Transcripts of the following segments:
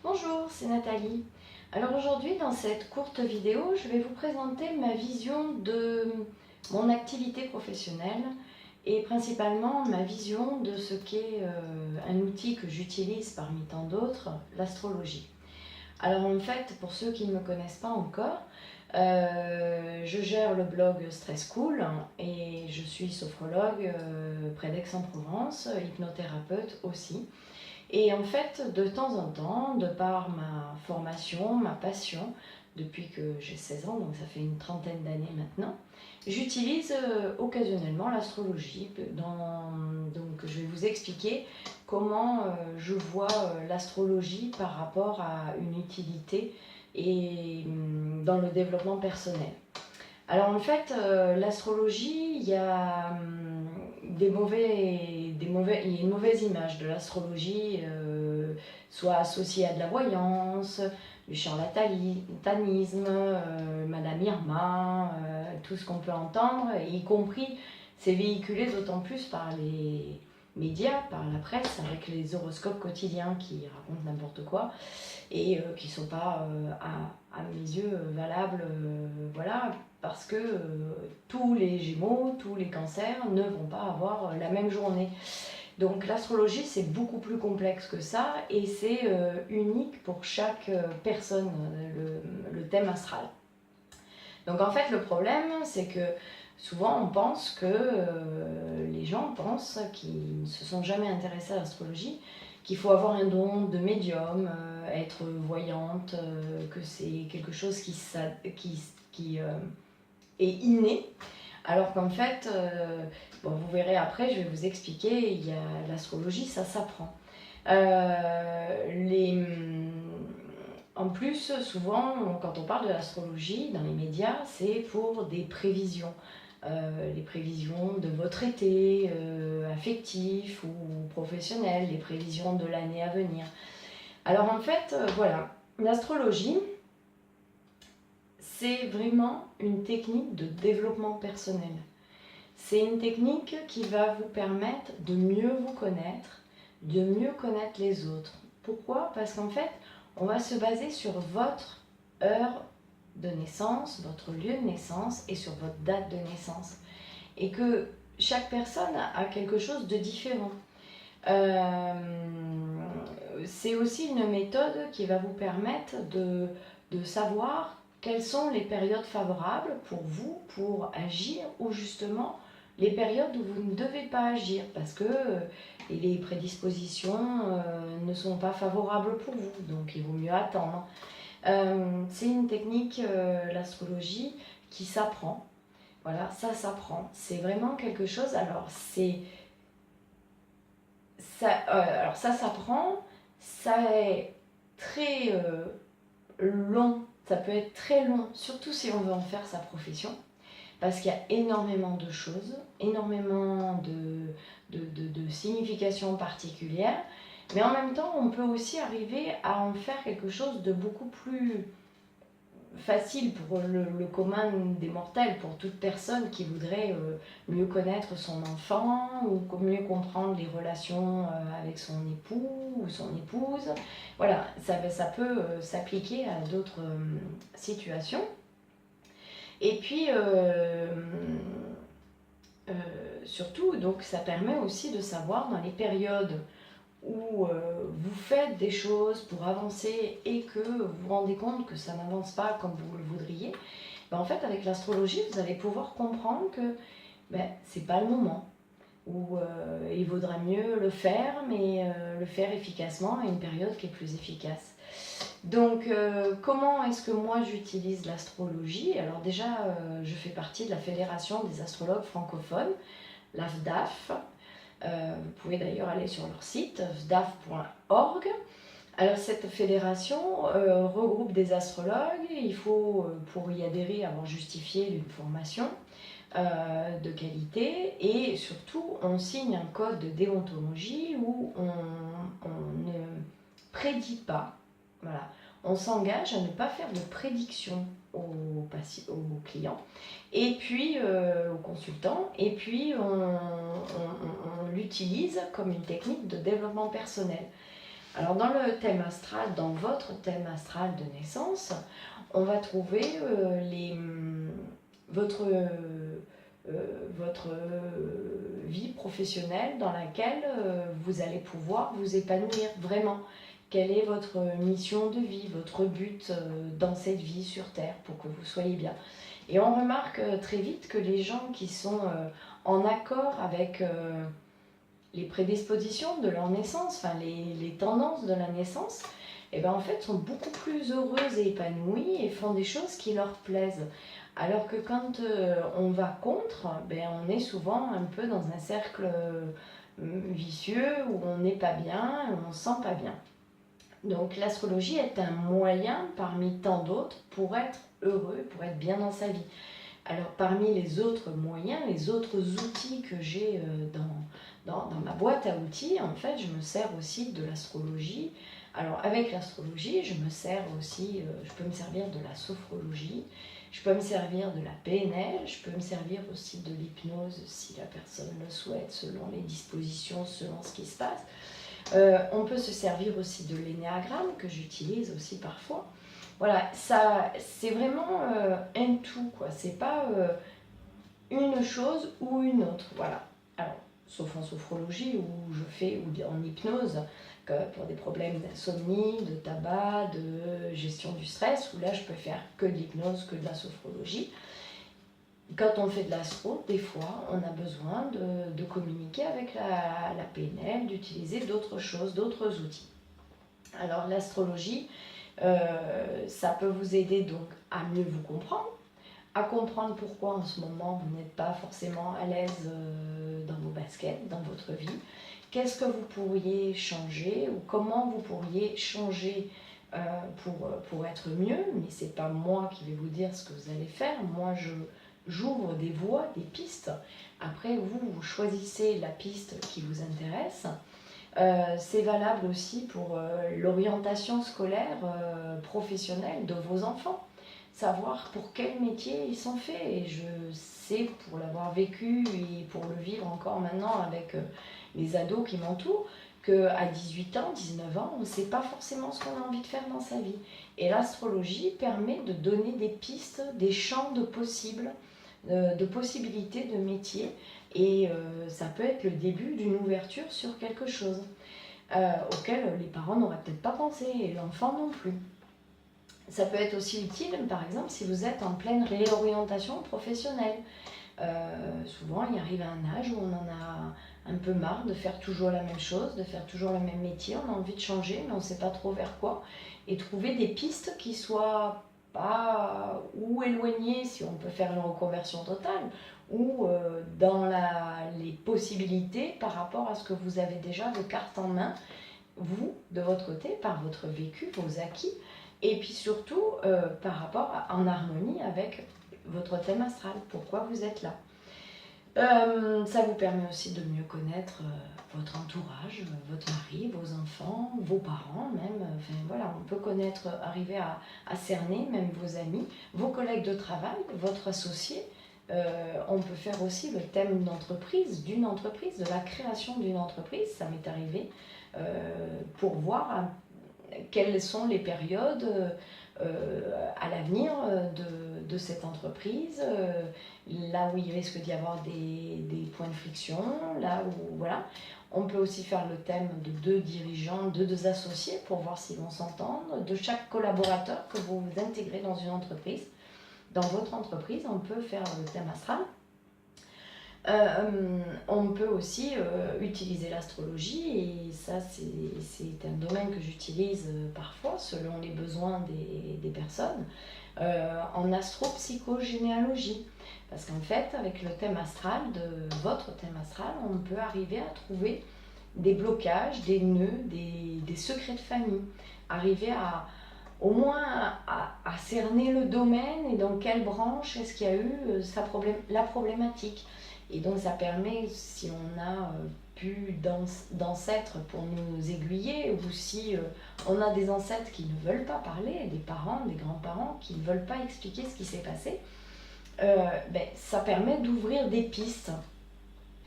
Bonjour, c'est Nathalie. Alors aujourd'hui, dans cette courte vidéo, je vais vous présenter ma vision de mon activité professionnelle et principalement ma vision de ce qu'est un outil que j'utilise parmi tant d'autres, l'astrologie. Alors en fait, pour ceux qui ne me connaissent pas encore, je gère le blog Stress Cool et je suis sophrologue près d'Aix-en-Provence, hypnothérapeute aussi. Et en fait, de temps en temps, de par ma formation, ma passion, depuis que j'ai 16 ans, donc ça fait une trentaine d'années maintenant, j'utilise occasionnellement l'astrologie. Donc je vais vous expliquer comment je vois l'astrologie par rapport à une utilité et dans le développement personnel. Alors en fait, l'astrologie, il y a il y a une mauvaise image de l'astrologie, soit associée à de la voyance, du charlatanisme, Madame Irma, tout ce qu'on peut entendre, y compris c'est véhiculé d'autant plus par les médias, par la presse, avec les horoscopes quotidiens qui racontent n'importe quoi et qui ne sont pas, à mes yeux, valables, voilà, parce que tous les Gémeaux, tous les cancers ne vont pas avoir la même journée. Donc l'astrologie, c'est beaucoup plus complexe que ça et c'est unique pour chaque personne, le thème astral. Donc en fait, le problème, c'est que souvent on pense que les gens pensent, qui ne se sont jamais intéressés à l'astrologie, qu'il faut avoir un don de médium, être voyante, que c'est quelque chose qui est inné. Alors qu'en fait, bon, vous verrez après, je vais vous expliquer, il y a l'astrologie, ça s'apprend. En plus, souvent, quand on parle de l'astrologie dans les médias, c'est pour des prévisions. Les prévisions de votre été, affectif ou professionnel, les prévisions de l'année à venir. Alors en fait, voilà, l'astrologie, c'est vraiment une technique de développement personnel. C'est une technique qui va vous permettre de mieux vous connaître, de mieux connaître les autres. Pourquoi? Parce qu'en fait, on va se baser sur votre heure de naissance, votre lieu de naissance et sur votre date de naissance. Et que chaque personne a quelque chose de différent. C'est aussi une méthode qui va vous permettre de savoir quelles sont les périodes favorables pour vous, pour agir, ou justement les périodes où vous ne devez pas agir parce que les prédispositions ne sont pas favorables pour vous, donc il vaut mieux attendre. C'est une technique, l'astrologie, qui s'apprend. Voilà, ça s'apprend. C'est vraiment quelque chose. Alors ça s'apprend. Ça est très long. Ça peut être très long, surtout si on veut en faire sa profession. Parce qu'il y a énormément de choses, énormément de significations particulières, mais en même temps, on peut aussi arriver à en faire quelque chose de beaucoup plus facile pour le commun des mortels, pour toute personne qui voudrait mieux connaître son enfant ou mieux comprendre les relations avec son époux ou son épouse. Voilà, ça peut s'appliquer à d'autres situations. Et puis, surtout, donc, ça permet aussi de savoir dans les périodes où vous faites des choses pour avancer et que vous vous rendez compte que ça n'avance pas comme vous le voudriez, ben en fait, avec l'astrologie, vous allez pouvoir comprendre que ben, c'est pas le moment, où il vaudra mieux le faire, mais le faire efficacement à une période qui est plus efficace. Donc, comment est-ce que moi j'utilise l'astrologie? Alors déjà, je fais partie de la Fédération des astrologues francophones, l'AFDAF. Vous pouvez d'ailleurs aller sur leur site, fdaf.org. Alors cette fédération regroupe des astrologues. Il faut, pour y adhérer, avoir justifié d'une formation de qualité. Et surtout, on signe un code de déontologie où on ne prédit pas. Voilà. On s'engage à ne pas faire de prédictions aux clients et puis aux consultants, et puis on l'utilise comme une technique de développement personnel. Alors dans le thème astral, dans votre thème astral de naissance, on va trouver votre, votre vie professionnelle dans laquelle vous allez pouvoir vous épanouir vraiment. Quelle est votre mission de vie, votre but dans cette vie sur Terre pour que vous soyez bien. Et on remarque très vite que les gens qui sont en accord avec les prédispositions de leur naissance, enfin les tendances de la naissance, et ben en fait sont beaucoup plus heureuses et épanouies et font des choses qui leur plaisent. Alors que quand on va contre, ben on est souvent un peu dans un cercle vicieux où on n'est pas bien, où on ne se sent pas bien. Donc l'astrologie est un moyen parmi tant d'autres pour être heureux, pour être bien dans sa vie. Alors parmi les autres moyens, les autres outils que j'ai dans ma boîte à outils, en fait, je me sers aussi de l'astrologie. Alors avec l'astrologie, je me sers aussi, je peux me servir de la sophrologie, je peux me servir de la PNL, je peux me servir aussi de l'hypnose si la personne le souhaite, selon les dispositions, selon ce qui se passe. On peut se servir aussi de l'énéagramme que j'utilise aussi parfois. Voilà, ça, c'est vraiment un tout, quoi. C'est pas une chose ou une autre. Voilà. Alors, sauf en sophrologie où je fais, ou bien en hypnose, pour des problèmes d'insomnie, de tabac, de gestion du stress, où là je peux faire que de l'hypnose, que de la sophrologie. Quand on fait de l'astro, des fois, on a besoin de communiquer avec la PNL, d'utiliser d'autres choses, d'autres outils. Alors l'astrologie, ça peut vous aider donc à mieux vous comprendre, à comprendre pourquoi en ce moment vous n'êtes pas forcément à l'aise dans vos baskets, dans votre vie. Qu'est-ce que vous pourriez changer ou comment vous pourriez changer pour être mieux. Mais ce n'est pas moi qui vais vous dire ce que vous allez faire. Moi, j'ouvre des voies, des pistes. Après, vous choisissez la piste qui vous intéresse. C'est valable aussi pour l'orientation scolaire professionnelle de vos enfants. Savoir pour quel métier ils sont faits. Et je sais, pour l'avoir vécu et pour le vivre encore maintenant avec les ados qui m'entourent, qu'à 18 ans, 19 ans, on ne sait pas forcément ce qu'on a envie de faire dans sa vie. Et l'astrologie permet de donner des pistes, des champs de possibles, de possibilités de métiers. Et ça peut être le début d'une ouverture sur quelque chose auquel les parents n'auraient peut-être pas pensé et l'enfant non plus. Ça peut être aussi utile, par exemple, si vous êtes en pleine réorientation professionnelle. Souvent, il arrive à un âge où on en a un peu marre de faire toujours la même chose, de faire toujours le même métier. On a envie de changer, mais on ne sait pas trop vers quoi. Et trouver des pistes qui soient pas ou éloignées, si on peut faire une reconversion totale, ou dans les possibilités par rapport à ce que vous avez déjà de cartes en main, vous, de votre côté, par votre vécu, vos acquis, et puis surtout par rapport en harmonie avec votre thème astral, pourquoi vous êtes là. Ça vous permet aussi de mieux connaître votre entourage, votre mari, vos enfants, vos parents même. Enfin voilà, on peut connaître, arriver à cerner même vos amis, vos collègues de travail, votre associé. On peut faire aussi le thème d'entreprise, d'une entreprise, de la création d'une entreprise. Ça m'est arrivé pour voir quelles sont les périodes à l'avenir de cette entreprise, là où il risque d'y avoir des points de friction, là où voilà. On peut aussi faire le thème de deux dirigeants, de deux associés pour voir s'ils vont s'entendre, de chaque collaborateur que vous intégrez dans une entreprise. Dans votre entreprise, on peut faire le thème astral. On peut aussi utiliser l'astrologie, et ça c'est un domaine que j'utilise parfois selon les besoins des personnes, en astropsychogénéalogie. Parce qu'en fait, avec le thème astral, de votre thème astral, on peut arriver à trouver des blocages, des nœuds, des secrets de famille, arriver au moins à cerner le domaine et dans quelle branche est-ce qu'il y a eu la problématique. Et donc ça permet, si on a plus d'ancêtres pour nous aiguiller, ou si on a des ancêtres qui ne veulent pas parler, des parents, des grands-parents qui ne veulent pas expliquer ce qui s'est passé, ça permet d'ouvrir des pistes.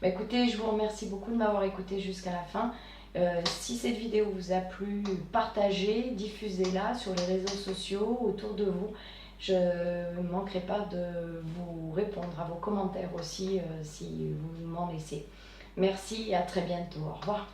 Écoutez, je vous remercie beaucoup de m'avoir écouté jusqu'à la fin. Si cette vidéo vous a plu, partagez, diffusez-la sur les réseaux sociaux autour de vous. Je ne manquerai pas de vous répondre à vos commentaires aussi si vous m'en laissez. Merci et à très bientôt. Au revoir.